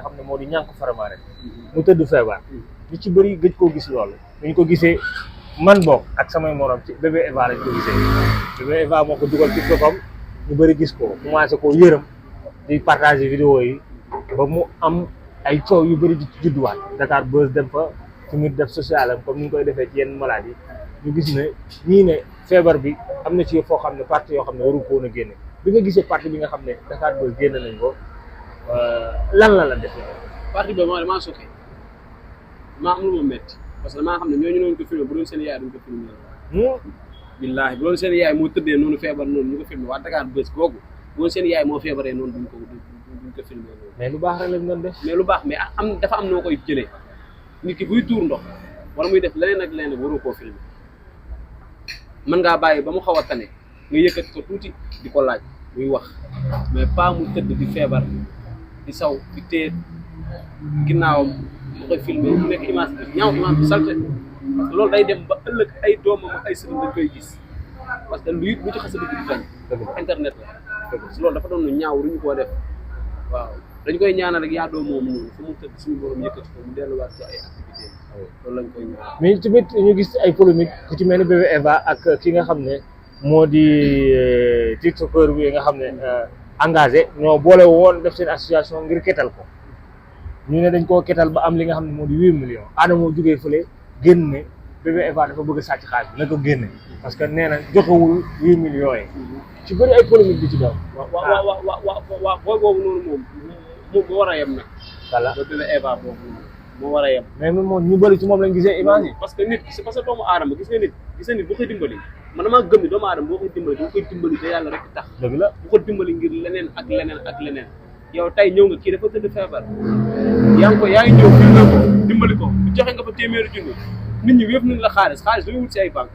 xam ne moo di ñànk faramaare mu tëdd feebar ñu ci bëri gëj koo gis loolu ñu ko gisee man bokk ak samay morom ci bébé Eva lañ ko gisee bébé Eva moo ko dugal ci boppam ñu bëri gis ko commencé koo yërëm di partager vidéo yi ba mu am ay coow yu bëri di judduwaat Dakar Buzz dem fa tamit def social am comme ni ñu koy defee ci yenn maladies yi ñu gis ne ñii ne feebar bi am na ci foo xam ne parti yoo xam ne waru ko woon a génne bi nga gisee parti bi nga xam ne Dakar Buzz génne nañ ko lan la def parti bi moo damaa choqué maa am lu ma métti parce que damaa xam ne ñooñu noonu ko filmé bu doon seen yaay duñ ko filmé billaahi bu doon seen yaay moo tëddee noonu feebar noonu ñu ko filmé waa Dakar Buzz googu bu doon seen yaay moo feebaree noonu duñ ko filmé noonu mais lu baax rek lañ doon def mais lu baax mais dafa am noo koy jëlee nit ki buy tuur ndox wala muy def leneen ak leneen waroo koo filmé mën ngaa bàyyi ba mu xaw a tane nga yëkkati ko tuuti di ko laaj muy wax mais pas mu tëdd di feebar di saw di téye ginnaawam mu koy filmé mu nekk image bi ñaaw image bi salte parce que loolu day dem ba ëllëg ay doomam ak ay sëriñ dañ koy gis parce que lu ci xas a dugg di feeñ internet la loolu dafa doon lu ñaaw lu ñu koo def waaw dañ koy ñaanal rek yaa doom moom noonu fu mu tëdd suñu borom yëkkati ko mu delluwaat ci ay activité loolu lañ koy ñaanal mais tamit ñu gis ay polémique ku ci mel ni bébé Eva ak ki nga xam ne moo di tiktokeur bi nga xam ne engagé ñoo boole woon def seen association ngir ketal ko ñu ne dañ koo ketal ba am li nga xam ne moo di 8 millions Adamo jógee fële génne bébé Eva dafa bëgg a sàcc xaalis bi na ko génne parce que nee na joxewul 8 millions yi ci bëri ay polémique bi ci daw waaw booy boobu noonu moom moo war a yem nag voilà ba bébé Eva boobu moo war a yem mais moom ñu bëri ci moom lañ gisee image yi parce que nit c'est parce que doomu aadama gis nga nit bu koy dimbali man damaa gëm ni doomu aadama boo koy dimbali boo koy dimbali te yàlla rek tax dëgg la bu ko dimbali ngir leneen ak leneen yow tey ñëw nga kii dafa tëdd feebar yaa ngi ñëw fii nga dimbali ko bu joxe nga fa téeméeri junni nit ñi wépp nañ la xaalis lu ñu wut si ay banque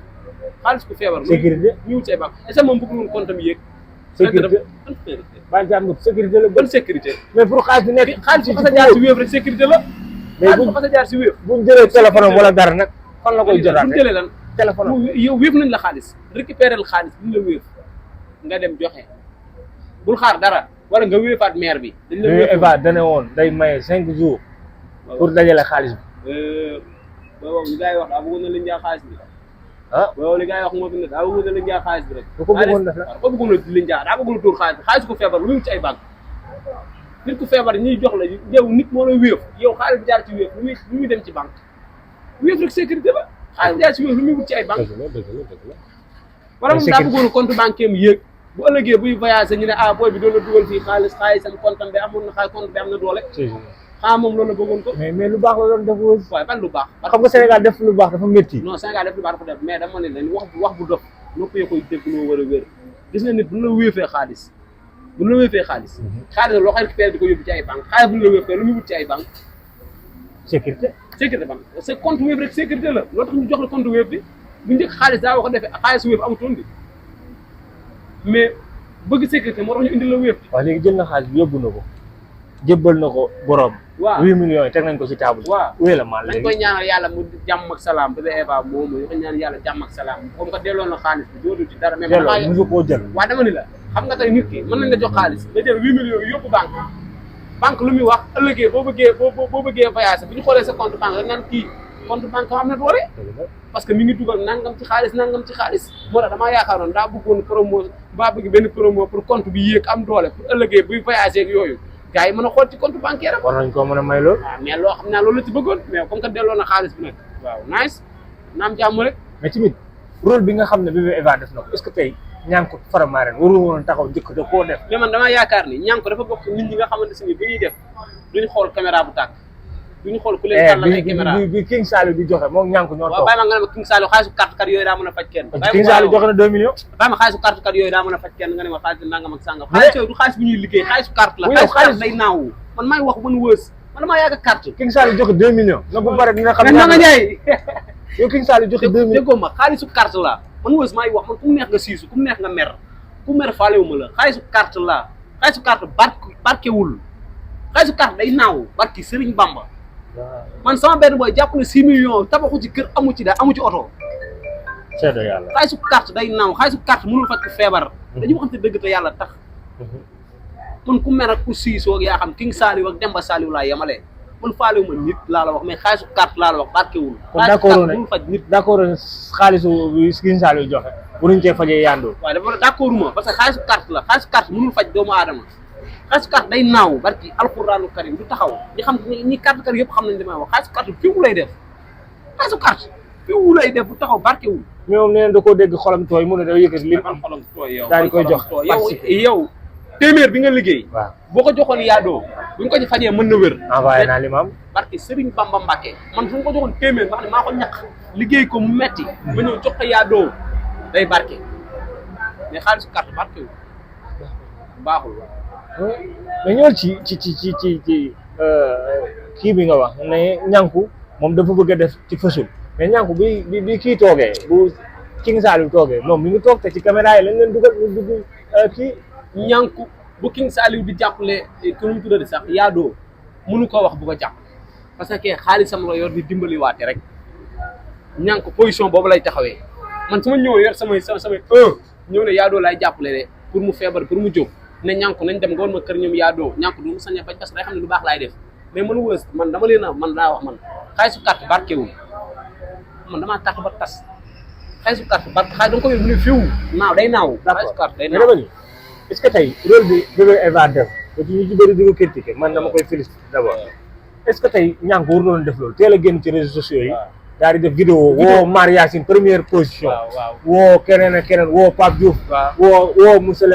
xaalis ku feebar sécurité ñu wut si ay banque est-ce que moom bëgg woon compte am yéeg sécurité ba jàmm sécurité la ban sécurité mais pour xaalis bi nekk xaalis bu xas a jaar si wéef rek sécurité la mais bu xas a jaar si wéef bu ñu jëlee téléphone wala dara nag fan la koy jotaat bu ñu jëlee lan téléphone yow wéef nañ la xaalis récupérer xaalis bu ñu la wéef nga dem joxe bul xaar dara wala nga wéefaat maire bi dañ la wéef Eva dane woon day maye 5 jours pour dajale xaalis bi boobu li gars yi wax daa bëggoon na leen jaar xaalis bi ah boobu li gars yi wax moo fi ne daa bëggoon na leen jaar xaalis bi rek du ko bëggoon def la ko bëggoon na leen jaar daa bëggoon a tuur xaalis ko feebar lu mu ci ay banque nit ku feebar ñuy jox la yow nit moo la wéef yow xaalis bi jaar ci wéef lu muy dem ci banque wéef rek sécurité la xaalis bi jaar ci wéef lu muy wut ci ay banque dëgg la wala moom daa bëggoon compte bancaire am yéeg bu ëllëgee buy voyagé ñu ne booy bi doon la dugal fii xaalisam compte am bi amoon na xaalis compte bi am na doole moom loolu la bëggoon ko mais lu baax la doon def waaye ban lu baax xam nga Sénégal def lu baax dafa métti non Sénégal def lu baax dafa def mais dama ne leen wax bu dof nopp yee koy dégg loo war a wér gis nga nit bu la wéefee xaalis xaalis loo xam récupéré di ko yóbbu ci ay banque xaalis bu ñu la wéefee lu muy wut ci ay banque sécurité banque c'est compte wéef rek sécurité la loo tax ñu jox la compte wéef bi bu njëkk xaalis daa wax defee xaalis wéef amutoon bi mais bëgg sécurité moo tax ñu indi la wéef bi waaw léegi jël na xaalis bi yóbbu na ko jébbal na ko borom waaw 8 millions yi teg nañ ko ci table waaw wéy la maal dañ koy ñaanal yàlla mu jàmm ak salaam bébé Eva moomu ñu koy ñaan yàlla jàmm ak salaam comme que delloo na xaalis bi dootu ci dara mais musu koo jël waaw dama ni la xam nga tey nit ki mën nañ la jox xaalis nga jël 8 millions yi yóbbu banque lu muy wax ëllëgee boo bëggee voyage bu ñu xoolee sa compte banque dañ naan kii compte banque am na doole parce que mi ngi dugal nangam ci xaalis moo tax damaa yaakaaroon daa bëggoon bëgg benn promo pour compte bi yéeg am doole pour ëllëgee buy voyagé ak yooyu gars yi mën a xool ci compte bancaire am war nañ koo mën a may loolu waaw mais loo xam naa loolu la ci bëggoon mais comme que delloo na xaalis bi nag waaw nice naam jàmm rek mais tamit rôle bi nga xam ne bébé Eva def na ko est-ce que tey ñànku faramaaren warul woon taxaw njëkk da koo def mais man damaa yaakaar ni ñànku dafa bokk nit ñi nga xamante ne bu ñuy def duñu xool caméra bu tàkk duñu xool ku leen tàllal ay caméra bi King Saliou di joxe moom ñànku ñoo toog waaw bàyyi ma nga ne ma King Saliou xaalisu carte kat yooyu daa mën a faj kenn King Saliou joxe na 2 millions bàyyi ma xaalisu carte kat yooyu daa mën a faj kenn nga ne ma xaalis nangam ak sàngam xaalis yooyu du xaalis bu ñuy liggéey xaalisu carte la xaalisu carte day naawu man maay wax mën wës man damaa yàgg carte King Saliou joxe 2 millions na bu pare dina xam na nga ñaay yow King Saliou joxe 2 millions déggoo ma xaalisu carte la man wës maay wax man ku mu neex nga siisu ku mu neex nga mer ku mer faalewu ma la xaalisu carte la xaalisu carte barkewul xaalisu carte day naaw barki Serigne Bamba man sama benn booy jàpp na 6 millions tabaxu ci kër amu ci oto seede yàlla xaalisu carte day naaw xaalisu carte mënul faj ko feebar dañu waxante dëgg te yàlla tax man ku mer ak ku siisoo yaa xam King Saliou ak Demba Saliou laa yemalee man faalewu ma nit laa la wax mais xaalisu carte laa la wax barkewul. kon d'accord mënul faj nit. d'accord xaalisu bi King Saliou joxe mënuñ cee fajee Yando. waaw dafa d'accord ma parce que xaalisu carte la xaalisu carte mënul faj doomu aadama xaalisu carte day naaw barki alxuraanu karim du taxaw ñi xam ñi carte kar yëpp xam nañ li may wax xaalisu carte fiwu lay def xaalisu carte fiwu lay def bu taxaw barkewul. mais moom nee na da koo dégg xolam tooy mu ne da yëkkati li am xolam tooy yow daal di koy jox yow téeméer bi nga liggéey. waaw boo ko joxoon Yando buñ ko ci fajee mën na wér. envoyé naa li ma am. barki Serigne Bamba Mbacké man fu ma ko joxoon téeméer nga xam ne maa ko ñàkk liggéey ko mu metti ma ñëw jox ko Yando day barke mais xaalisu carte barke wu baaxul. mais ñëwal ci kii bi nga wax ne ñànku moom dafa bëgg a def ci fësul mais ñànku bi kii toogee bu King Saliou toogee moom mi ngi toog te ci caméra yi lañ leen dugal ñu dugg kii ñànku bu King Saliou di jàppale ku ñu tuddati sax Yando mënu ko wax bu ko jàpp parce que xaalisam la yor di dimbali waate rek ñànku position boobu lay taxawee man su ma ñëw yor samay ñëw ne Yando laay jàppale de pour mu feebar pour mu jóg ne ñànku nañ dem nga woon ma kër ñoom Yando ñànku du mu sañ a bañ parce que day xam ne lu baax laay def mais man wës man dama leen a man daa wax man xaalisu carte barkewul man damaa tax ba tas xaalisu carte barke xaalis da nga ko yor mu ne fiw naaw day naaw xaalisu carte day naaw. est-ce que tey rôle bi bébé Eva def ba ñu ci bëri di ko critiqué man dama koy félicité d'abord est-ce que tey ñànk war doon def loolu teel a génn ci réseaux sociaux yi daal di def vidéo woo Mar Yacine première position woo keneen ak keneen woo Pape Diouf woo monsieur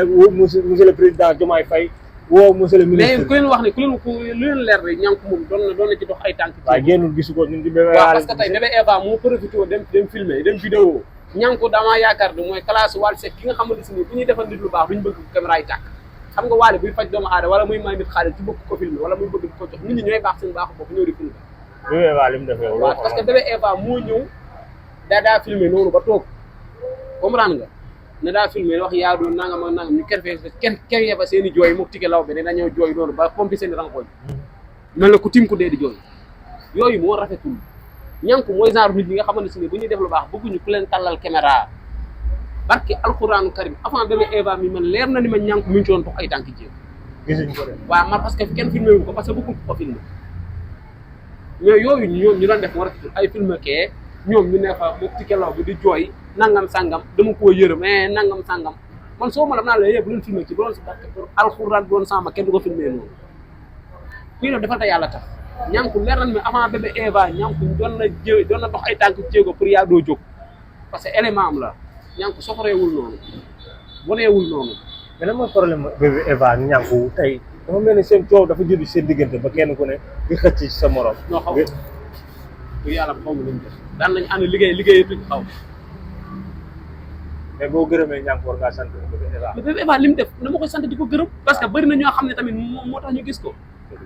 le président Diomaye Faye woo monsieur le ministre mais ku leen wax ne ku leen leer rek ñànk moom doon na ci dox ay tànk waaw génnul gisu ko ñun di bébé parce que tey bébé Eva moo profité dem filmer dem vidéo ñànku damaa yaakaar ne mooy classe Wally Seck ki nga xamante si ni bu ñuy defal nit lu baax duñu bëgg caméra yi tàkk xam nga Wally buy faj doomu aadama wala muy may nit xaalis ci bëgg ko filmer wala muy bëgg ko jox nit ñi ñooy baax seen baaxu bopp ñëw di filmer bébé Eva li mu def yow waaw parce que bébé Eva moo ñëw daa filmer noonu ba toog comprendre nga ne daa filmer wax yaa doon nangam ak nangam ñu kenn yeba seen i jooy mook tike law bi ne dañoo jooy noonu ba pompi seen i rankoñ mel na ku tim ko dee di jooy yooyu moo rafetul ñànku mooy genre nit ñi nga xamante ne bu ñuy def lu baax bëgguñu ku leen tàllal caméra barke alxuraanu karim avant bébé Eva mi man leer na ni ma ñànku mu ngi ci woon dox ay tànk jéem. gisuñ ko de. waaw man parce que kenn filmé wu ko parce que bëggul ko filmé mais yooyu ñoom ñu doon def moo rafetul ay filmé kee ñoom ñu ne fa moom tikelaw bi di jooy nangam sangam dama koo yërëm mais nangam sangam man soo ma la naa la yëpp bu leen filmé ci bu doon si barke alxuraan bu doon sama kenn du ko filmé noonu kuy def defal te yàlla tax. ñànku leer na mais avant bébé Eva ñànku doon na dox ay tànk jéego pour yaa doo jóg parce que élément am la ñànku soxoreewul noonu boneewul noonu. mais lan mooy problème bébé Eva ñànku tey dafa mel ni seen coow dafa juddu seen diggante ba kenn ku ne di xëcc ci sa morom. non xaw pour yàlla xaw ma lu ñu def daan nañu ànd liggéey yëpp xaw. mais boo gërëmee ñànku war ngaa sant bébé Eva. mais bébé Eva li mu def dama koy sant di ko gërëm parce que bëri na ñoo xam ne tamit moo tax ñu gis ko.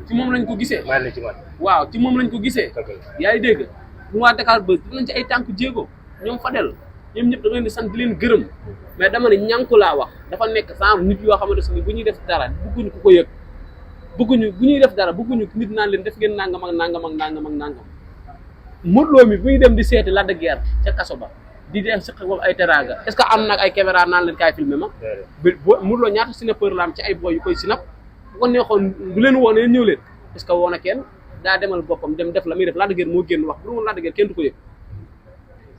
ci moom lañ ko gisee. maa ngi ci man. waaw ci moom lañ ko gisee. yaa ngi dégg bu waa Dakar Buzz def nañ ci ay tànk jéego ñoom Fadel ñoom ñëpp da leen di sant di leen gërëm mais dama ne ñànku laa wax dafa nekk genre nit yoo xamante ne bu ñuy def dara bëgguñu ku ko yëg bëgguñu bu ñuy def dara bëgguñu nit naan leen def ngeen nangam ak nangam ak nangam ak nangam. Modou Lo mi bu ñu dem di seeti Lac de Guiers ca kaso ba di def si xew ay teraanga est-ce que am nag ay caméra naan leen kaay filmer ma. Modou Lo ñaata sinapeur la am ci ay boy yu koy sinap. bu ko neexoon du leen woo ne ñëw leen est-ce que woo na kenn daa demal boppam dem def la muy def Lac de Guiers moo génn wax bu dul woon Lac de Guiers kenn du ko yëg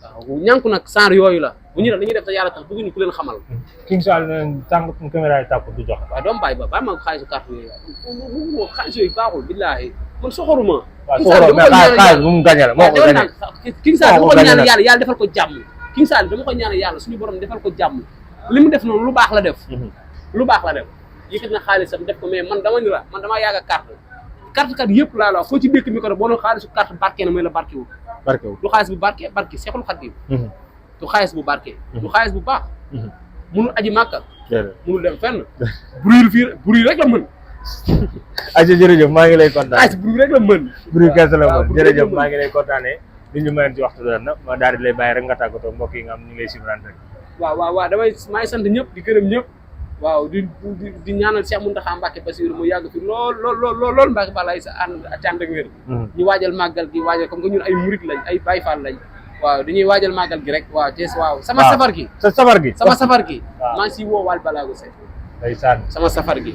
waaw ñànku nag genre yooyu la bu ñu def dañuy def te yàlla tax bëgguñu ku leen xamal. King Saliou ne tàng caméra yi tàpp du jox. waaw doomu bàyyi ba bàyyi ma xaalisu carte yooyu xaalis yooyu baaxul billaahi man soxoruma. waaw soxoruma mais xaalis bu mu gañe la moo ko gañe. King Saliou dama ko ñaan yàlla yàlla defal ko jàmm King Saliou dama ko ñaan yàlla suñu borom defal ko jàmm li mu def noonu lu baax la def. lu baax la def yëkkati na xaalisam def ko mais man dama ni la man damaa yàgg a carte kat yëpp laa la foo ci dékk micro boo doon xaalisu carte barke na mooy la barkewul du xaalis bu barke Seexul Xadiim du xaalis bu barke du xaalis bu baax munul aji màkka munul dem fenn bruit rek la mën aja jërëjëf maa ngi lay kontaan xaalis bruit rek la mën bruit kese la mën jërëjëf maa ngi lay kontaanee li ñu mayoon ci waxtu doon na ma daal di lay bàyyi rek nga tàggatoo mbokk yi nga am ñu ngi lay suivre rek waaw damay maa ngi sant ñëpp di gërëm ñëpp waaw di ñaanal Cheikh Mountakha Mbacké Bassirou mu yàgg fi lool Mbacké Balaye sa ànd ak wér ñu waajal màggal gi waajal comme que ñun ay murit lañ ay Baye Fall lañ waaw dañuy waajal màggal gi rek waaw Thiès waaw sama safar gi sa safar gi maa ngi siy woo Wally Ballago Seck ndeysaan sama safar gi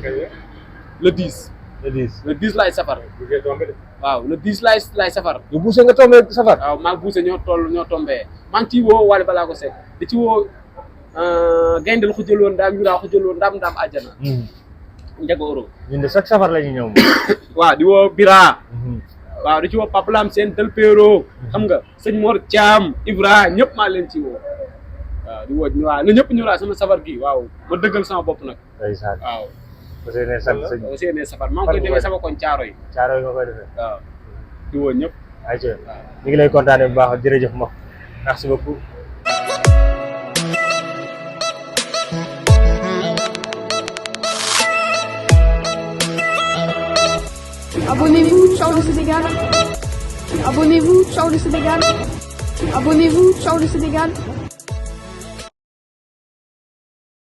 le 10 le 10 le 10 laay safar bu ngeen tombé de. waaw le 10 laay safar yu buuse nga tombé safar waaw maa ngi buuse ñoo tombé maa ngi ciy woo Wally Ballago Seck di ci woo gayndal ko jëloon ndaam ñu daa ko jëloon ndaam àjjana njaga euro ñun de chaque safar la ñu ñëw waaw di woo Bira waaw di ci woo Papalam Sène Del Péro xam nga sëñ Mor Thiam Ibra ñëpp maa leen ci woo waaw di woo waaw na ñëpp ñu laa sama safar gi waaw ma dëggal sama bopp nag ndeysaan waaw parce que ne sant sëñ aussi ne safar maa ngi koy defee sama koñ caaro yi caaro yi nga koy defee waaw di woo ñëpp ayca ñu ngi lay kontaane bu baax jërëjëf ma merci beaucoup Abonnez-vous, ciao le Sénégal. Abonnez-vous, ciao le Sénégal. Abonnez-vous, ciao le Sénégal.